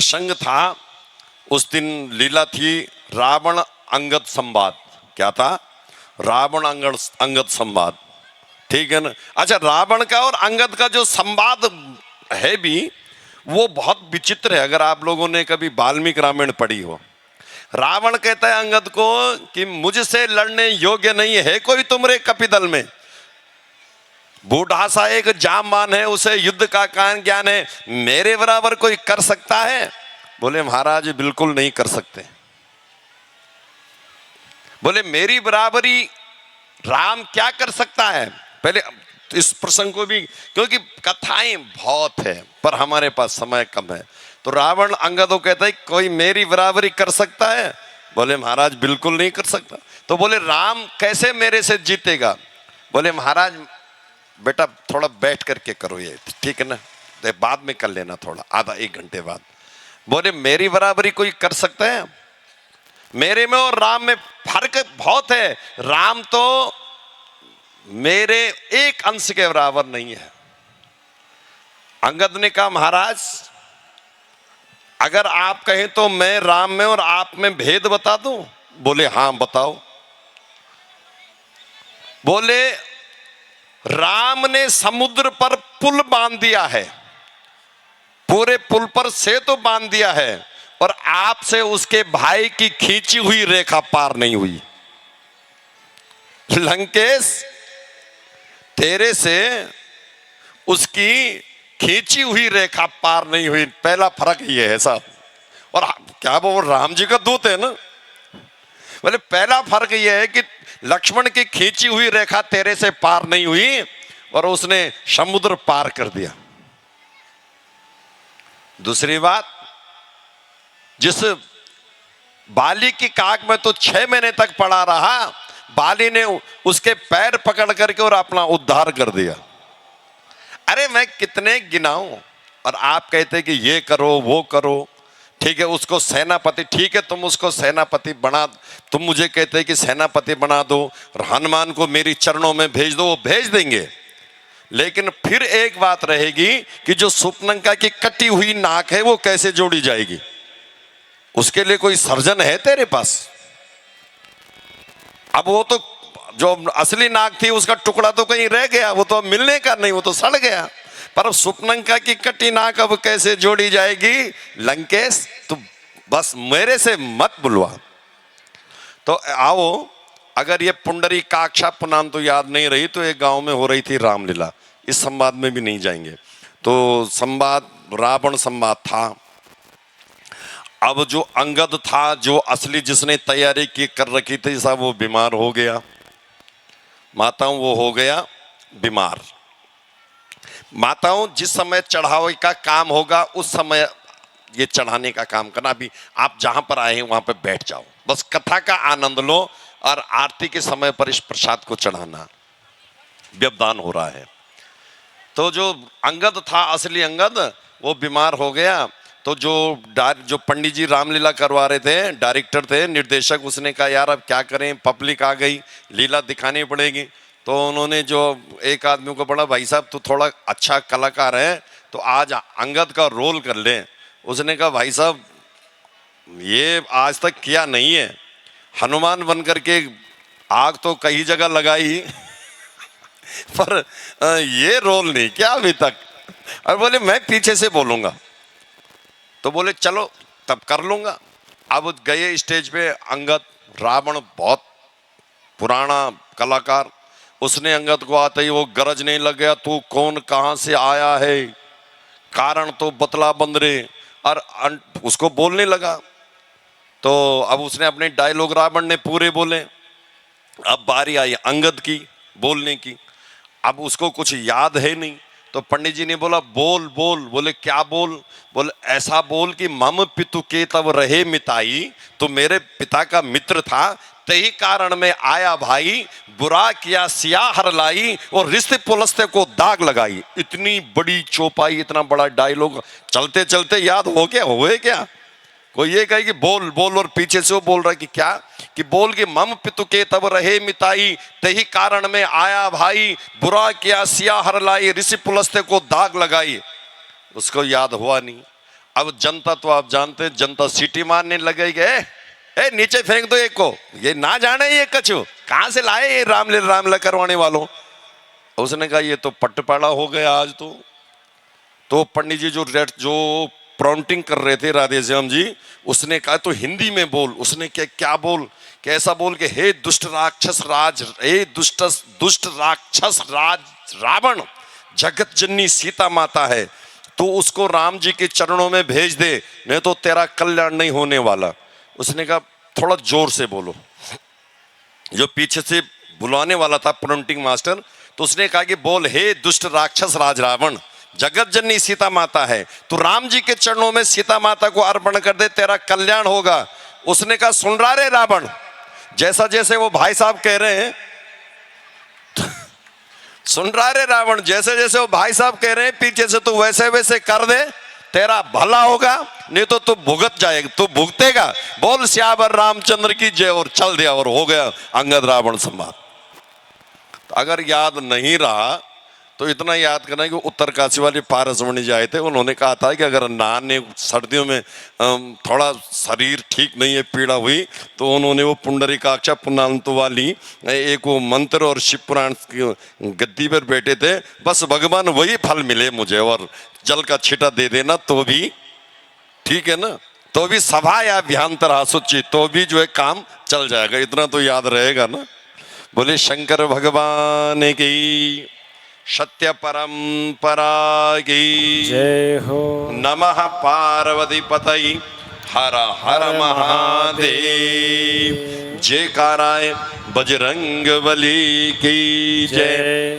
प्रसंग था, उस दिन लीला थी रावण अंगद संवाद। क्या था? रावण अंगद संवाद, ठीक है ना। अच्छा, रावण का और अंगद का जो संवाद है भी वो बहुत विचित्र है। अगर आप लोगों ने कभी वाल्मीकि रामायण पढ़ी हो, रावण कहता है अंगद को कि मुझसे लड़ने योग्य नहीं है कोई तुम्हारे कपिदल में, बूढ़ा सा एक जामवान है, उसे युद्ध का ज्ञान है, मेरे बराबर कोई कर सकता है? बोले महाराज बिल्कुल नहीं कर सकते। बोले मेरी बराबरी राम क्या कर सकता है? पहले इस प्रसंग को भी, क्योंकि कथाएं बहुत है पर हमारे पास समय कम है, तो रावण अंगद को कहता है कोई मेरी बराबरी कर सकता है? बोले महाराज बिल्कुल नहीं कर सकता। तो बोले राम कैसे मेरे से जीतेगा? बोले महाराज बेटा थोड़ा बैठ करके करो ये, ठीक है ना, तो बाद में कर लेना, थोड़ा आधा एक घंटे बाद। बोले मेरी बराबरी कोई कर सकता है? मेरे में और राम में फर्क बहुत है, राम तो मेरे एक अंश के बराबर नहीं है। अंगद ने कहा महाराज अगर आप कहें तो मैं राम में और आप में भेद बता दूं? बोले हां बताओ। बोले राम ने समुद्र पर पुल बांध दिया है, पूरे पुल पर सेतु बांध दिया है, और आपसे उसके भाई की खींची हुई रेखा पार नहीं हुई। लंकेश तेरे से उसकी खींची हुई रेखा पार नहीं हुई, पहला फर्क ये है साहब। और क्या वो राम जी का दूत है ना। बोले पहला फर्क ये है कि लक्ष्मण की खींची हुई रेखा तेरे से पार नहीं हुई और उसने समुद्र पार कर दिया। दूसरी बात, जिस बाली की काक में तो 6 महीने तक पड़ा रहा, बाली ने उसके पैर पकड़ करके और अपना उद्धार कर दिया। अरे मैं कितने गिनाऊं, और आप कहते कि ये करो वो करो, ठीक है उसको सेनापति, ठीक है तुम उसको सेनापति बना, तुम मुझे कहते कि सेनापति बना दो और हनुमान को मेरी चरणों में भेज दो, वो भेज देंगे। लेकिन फिर एक बात रहेगी कि जो सुपनंका की कटी हुई नाक है वो कैसे जोड़ी जाएगी? उसके लिए कोई सर्जन है तेरे पास? अब वो तो जो असली नाक थी उसका टुकड़ा तो कहीं रह गया, वो तो अब मिलने का नहीं, वो तो सड़ गया। पर अब सुपनंका की कटी नाक अब कैसे जोड़ी जाएगी? लंकेश तू बस मेरे से मत बुलवा। तो आओ, अगर ये पुंडरी काक्षा पुनान तो याद नहीं रही तो एक गांव में हो रही थी रामलीला, इस संवाद में भी नहीं जाएंगे। तो संवाद रावण संवाद था। अब जो अंगद था, जो असली जिसने तैयारी की कर रखी थी साहब, वो बीमार हो गया। माताओं वो हो गया बीमार। माताओं जिस समय चढ़ावे का काम होगा उस समय ये चढ़ाने का काम करना। अभी आप जहां पर आए हैं वहां पर बैठ जाओ, बस कथा का आनंद लो और आरती के समय पर इस प्रसाद को चढ़ाना। व्यवधान हो रहा है। तो जो अंगद था, असली अंगद, वो बीमार हो गया। तो जो पंडित जी रामलीला करवा रहे थे, डायरेक्टर थे, निर्देशक, उसने कहा यार अब क्या करें, पब्लिक आ गई, लीला दिखानी पड़ेगी। तो उन्होंने जो एक आदमी को बोला भाई साहब तू थोड़ा अच्छा कलाकार है तो आज अंगद का रोल कर ले। उसने कहा भाई साहब ये आज तक किया नहीं है, हनुमान बन करके आग तो कई जगह लगाई पर ये रोल नहीं किया अभी तक। और बोले मैं पीछे से बोलूंगा। तो बोले चलो तब कर लूंगा। अब गए स्टेज पे अंगद, रावण बहुत पुराना कलाकार, उसने अंगद को आते ही वो गरजने लग गया, तू कौन कहां से आया है, कारण तो बतला बंदरे, और उसको बोलने लगा। तो अब उसने अपने डायलॉग रावण ने पूरे बोले। अब बारी आई अंगद की बोलने की। अब उसको कुछ याद है नहीं, तो पंडित जी ने बोला बोल बोल। बोले क्या बोल? बोले ऐसा बोल कि मम पितु के तब रहे मिताई, तो मेरे पिता का मित्र था, तही कारण में आया भाई, बुरा किया सियाह हर लाई और रिश्ते पुलस्ते को दाग लगाई। इतनी बड़ी चौपाई, इतना बड़ा डायलॉग चलते चलते याद हो गया, हुए क्या? कोई ये कहे कि बोल बोल और पीछे से वो बोल रहा है कि क्या, कि बोल कि मम पितु के तब रहे मिताई, तही कारण में आया भाई, बुरा किया सिया हर लाई, ऋषि पुलस्ते को दाग लगाई। उसको याद हुआ नहीं। अब जनता तो आप जानते, जनता सीटी मारने लगेगी, ए नीचे फेंक दो एक को, ये ना जाने ये कछु कहां से लाए ये रामलीला करवाने वालों। उसने कहा ये तो पट्टपाड़ा हो गया आज तो पंडित जी जो प्रॉन्टिंग कर रहे थे राधे श्याम जी, उसने कहा तो हिंदी में बोल। उसने क्या बोल, कैसा बोल के हे दुष्ट राक्षस राज, हे दुष्ट राक्षस राज रावण, जगत जननी सीता माता है, तो उसको राम जी के चरणों में भेज दे, नहीं तो तेरा कल्याण नहीं होने वाला। उसने कहा थोड़ा जोर से बोलो। जो पीछे से बुलाने वाला था प्रिंटिंग मास्टर, तो उसने कहा कि बोल हे दुष्ट राक्षस राज रावण, जगत जननी सीता माता है, तो राम जी के चरणों में सीता माता को अर्पण कर दे, तेरा कल्याण होगा। उसने कहा सुन रहा रे रावण, जैसा जैसे वो भाई साहब कह रहे हैं सुन रहा रे रावण, जैसे जैसे वो भाई साहब कह रहे हैं पीछे से तू वैसे वैसे कर दे, तेरा भला होगा, नहीं तो तू भुगत जाएगा, तू भुगतेगा। बोल श्यावर रामचंद्र की जय, और चल दिया और हो गया अंगद रावण संवाद। तो अगर याद नहीं रहा तो इतना याद करना कि उत्तरकाशी वाले पारसमणि जी आए थे, उन्होंने कहा था कि अगर नहाने सर्दियों में थोड़ा शरीर ठीक नहीं है, पीड़ा हुई, तो उन्होंने वो पुंडरीकाक्षा पुनांत वाली एक वो मंत्र और शिव पुराण की गद्दी पर बैठे थे, बस भगवान वही फल मिले मुझे, और जल का छिटा दे देना तो भी ठीक है ना, तो भी सभा या अभ्यंतर हासुची, तो भी जो है काम चल जाएगा। इतना तो याद रहेगा ना। बोले शंकर भगवान की सत्य परंपरा की जय हो। नमः पार्वती पतई हर हर महादेव। जयकाराय बजरंग बली की जय।